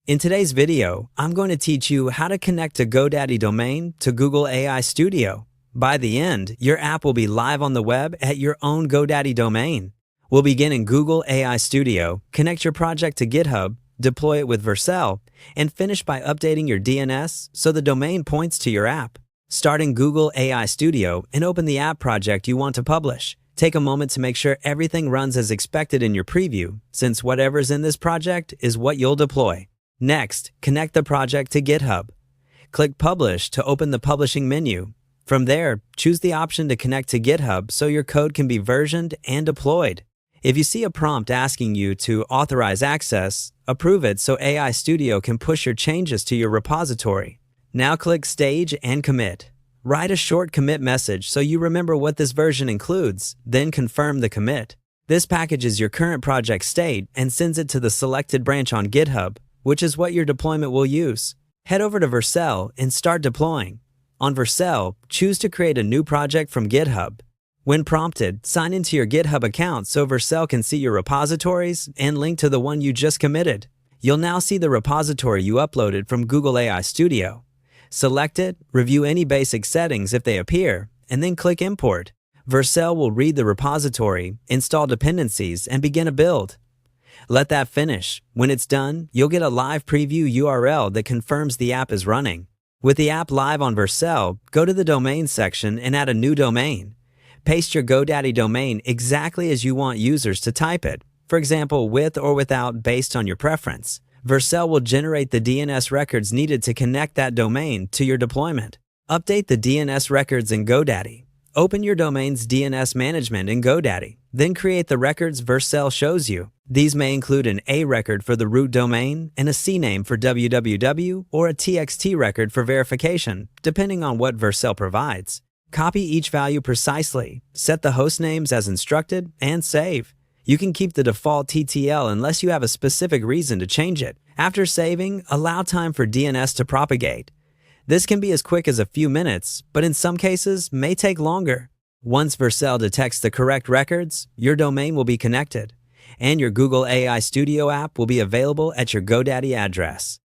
In today's video, I'm going to teach you how to connect a GoDaddy domain to Google AI Studio. By the end, your app will be live on the web at your own GoDaddy domain. We'll begin in Google AI Studio, connect your project to GitHub, deploy it with Vercel, and finish by updating your DNS so the domain points to your app. Start in Google AI Studio and open the app project you want to publish. Take a moment to make sure everything runs as expected in your preview, since whatever's in this project is what you'll deploy. Next, connect the project to GitHub. Click Publish to open the publishing menu. From there, choose the option to connect to GitHub so your code can be versioned and deployed. If you see a prompt asking you to authorize access, approve it so AI Studio can push your changes to your repository. Now click Stage and Commit. Write a short commit message so you remember what this version includes, then confirm the commit. This packages your current project state and sends it to the selected branch on GitHub, which is what your deployment will use. Head over to Vercel and start deploying. On Vercel, choose to create a new project from GitHub. When prompted, sign into your GitHub account so Vercel can see your repositories and link to the one you just committed. You'll now see the repository you uploaded from Google AI Studio. Select it, review any basic settings if they appear, and then click Import. Vercel will read the repository, install dependencies, and begin a build. Let that finish. When it's done, you'll get a live preview URL that confirms the app is running. With the app live on Vercel, go to the Domain section and add a new domain. Paste your GoDaddy domain exactly as you want users to type it, for example, with or without based on your preference. Vercel will generate the DNS records needed to connect that domain to your deployment. Update the DNS records in GoDaddy. Open your domain's DNS management in GoDaddy, then create the records Vercel shows you. These may include an A record for the root domain and a CNAME for www or a TXT record for verification, depending on what Vercel provides. Copy each value precisely, set the host names as instructed, and save. You can keep the default TTL unless you have a specific reason to change it. After saving, allow time for DNS to propagate. This can be as quick as a few minutes, but in some cases may take longer. Once Vercel detects the correct records, your domain will be connected, and your Google AI Studio app will be available at your GoDaddy address.